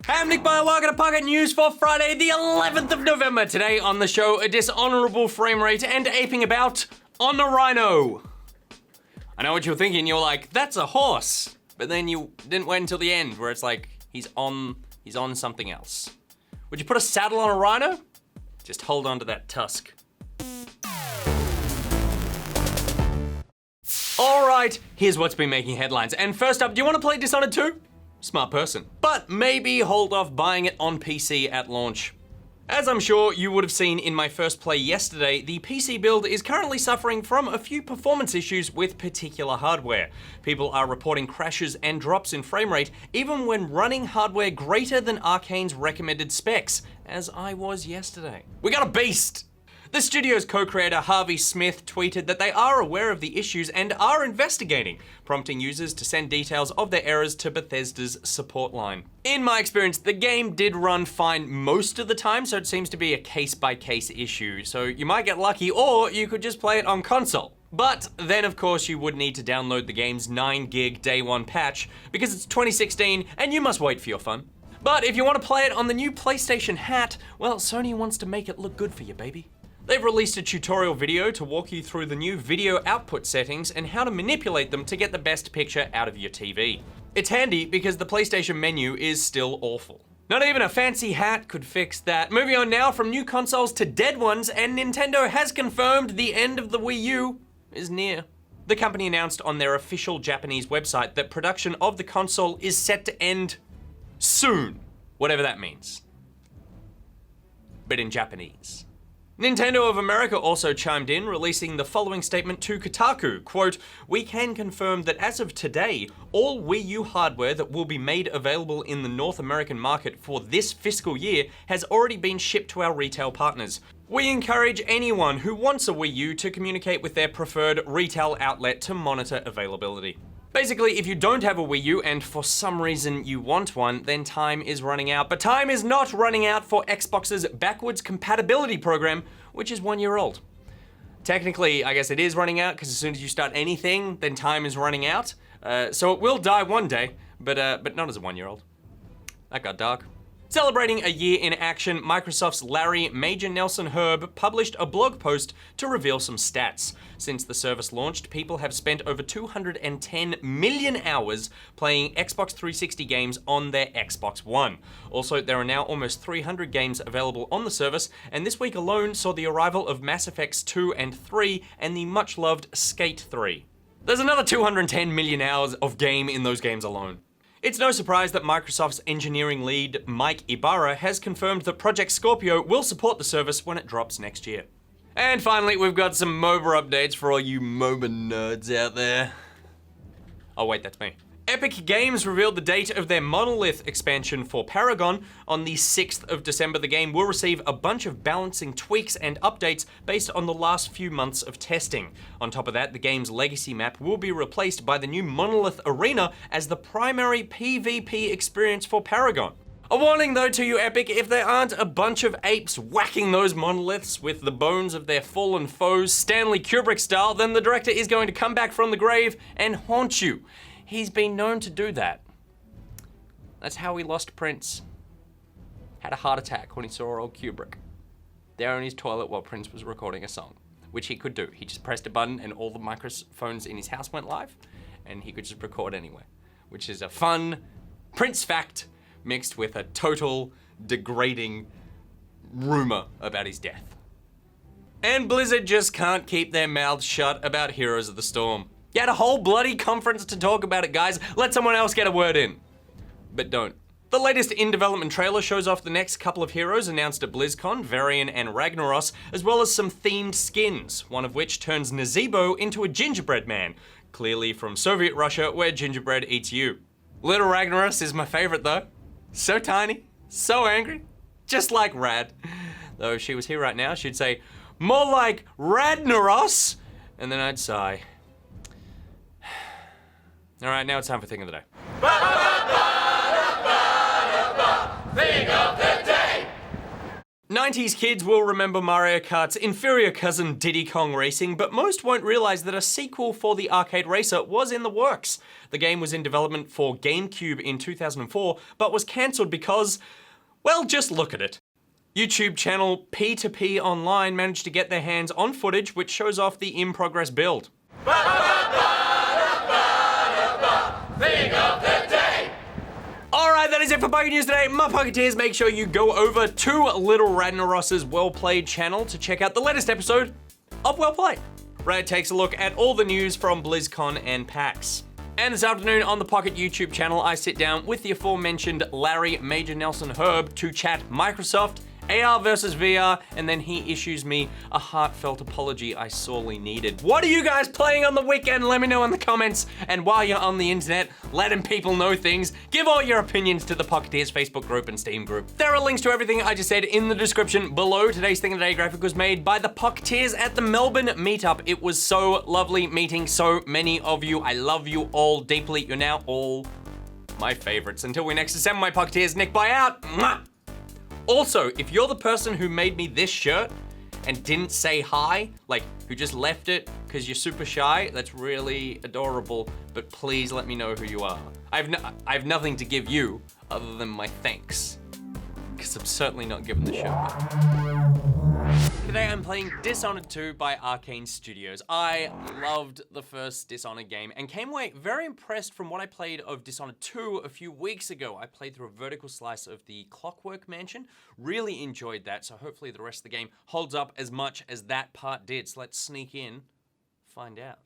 Hey, I'm Nick Byer, welcome to Pocket News for Friday, the 11th of November. Today on the show, a dishonorable frame rate and aping about on a rhino. I know what you're thinking, you're like, that's a horse. But then you didn't wait until the end where it's like, he's on something else. Would you put a saddle on a rhino? Just hold on to that tusk. All right, here's what's been making headlines. And first up, do you want to play Dishonored 2? Smart person. But maybe hold off buying it on PC at launch. As I'm sure you would have seen in my first play yesterday, the PC build is currently suffering from a few performance issues with particular hardware. People are reporting crashes and drops in frame rate, even when running hardware greater than Arcane's recommended specs, as I was yesterday. We got a beast! The studio's co-creator Harvey Smith tweeted that they are aware of the issues and are investigating, prompting users to send details of their errors to Bethesda's support line. In my experience, the game did run fine most of the time, so it seems to be a case-by-case issue, so you might get lucky, or you could just play it on console. But then of course you would need to download the game's 9 gig day one patch, because it's 2016 and you must wait for your fun. But if you want to play it on the new PlayStation hat, well, Sony wants to make it look good for you, baby. They've released a tutorial video to walk you through the new video output settings and how to manipulate them to get the best picture out of your TV. It's handy because the PlayStation menu is still awful. Not even a fancy hat could fix that. Moving on now from new consoles to dead ones, and Nintendo has confirmed the end of the Wii U is near. The company announced on their official Japanese website that production of the console is set to end soon, whatever that means. But in Japanese. Nintendo of America also chimed in, releasing the following statement to Kotaku, quote, "We can confirm that as of today, all Wii U hardware that will be made available in the North American market for this fiscal year has already been shipped to our retail partners. We encourage anyone who wants a Wii U to communicate with their preferred retail outlet to monitor availability." Basically, if you don't have a Wii U and for some reason you want one, then time is running out. But time is not running out for Xbox's backwards compatibility program, which is 1 year old. Technically, I guess it is running out, because as soon as you start anything, then time is running out. So it will die one day, but not as a 1 year old. That got dark. Celebrating a year in action, Microsoft's Larry Major Nelson Herb published a blog post to reveal some stats. Since the service launched, people have spent over 210 million hours playing Xbox 360 games on their Xbox One. Also, there are now almost 300 games available on the service, and this week alone saw the arrival of Mass Effects 2 and 3 and the much-loved Skate 3. There's another 210 million hours of game in those games alone. It's no surprise that Microsoft's engineering lead, Mike Ibarra, has confirmed that Project Scorpio will support the service when it drops next year. And finally, we've got some MOBA updates for all you MOBA nerds out there. Oh wait, that's me. Epic Games revealed the date of their Monolith expansion for Paragon. On the 6th of December, the game will receive a bunch of balancing tweaks and updates based on the last few months of testing. On top of that, the game's legacy map will be replaced by the new Monolith Arena as the primary PvP experience for Paragon. A warning though to you, Epic, if there aren't a bunch of apes whacking those monoliths with the bones of their fallen foes, Stanley Kubrick style, then the director is going to come back from the grave and haunt you. He's been known to do that. That's how he lost Prince. Had a heart attack when he saw old Kubrick there in his toilet while Prince was recording a song, which he could do. He just pressed a button and all the microphones in his house went live, and he could just record anywhere, which is a fun Prince fact mixed with a total degrading rumor about his death. And Blizzard just can't keep their mouths shut about Heroes of the Storm. You had a whole bloody conference to talk about it, guys. Let someone else get a word in. But don't. The latest in-development trailer shows off the next couple of heroes announced at BlizzCon, Varian and Ragnaros, as well as some themed skins, one of which turns Nazebo into a gingerbread man, clearly from Soviet Russia, where gingerbread eats you. Little Ragnaros is my favorite though. So tiny, so angry, just like Rad. Though if she was here right now, she'd say, "More like Radnaros," and then I'd sigh. All right, now it's time for Thing of the Day. Thing of the Day! 90s kids will remember Mario Kart's inferior cousin Diddy Kong Racing, but most won't realize that a sequel for the arcade racer was in the works. The game was in development for GameCube in 2004, but was cancelled because, well, just look at it. YouTube channel P2P Online managed to get their hands on footage which shows off the in-progress build. Alright, that is it for Pocket News today. My Pocketeers, make sure you go over to Little Ragnaross's Well Played channel to check out the latest episode of Well Played, where it takes a look at all the news from BlizzCon and PAX. And this afternoon on the Pocket YouTube channel, I sit down with the aforementioned Larry Major Nelson Herb to chat Microsoft, AR versus VR, and then he issues me a heartfelt apology I sorely needed. What are you guys playing on the weekend? Let me know in the comments. And while you're on the internet, letting people know things, give all your opinions to the Pocketeers Facebook group and Steam group. There are links to everything I just said in the description below. Today's Thing of the Day graphic was made by the Pocketeers at the Melbourne meetup. It was so lovely meeting so many of you. I love you all deeply. You're now all my favorites. Until we next assemble, my Pocketeers, Nick, bye out. Mwah! Also, if you're the person who made me this shirt and didn't say hi, like who just left it because you're super shy, that's really adorable, but please let me know who you are. I have nothing to give you other than my thanks, because I'm certainly not giving the shirt back. Today I'm playing Dishonored 2 by Arcane Studios. I loved the first Dishonored game and came away very impressed from what I played of Dishonored 2 a few weeks ago. I played through a vertical slice of the Clockwork Mansion, really enjoyed that, so hopefully the rest of the game holds up as much as that part did. So let's sneak in, find out.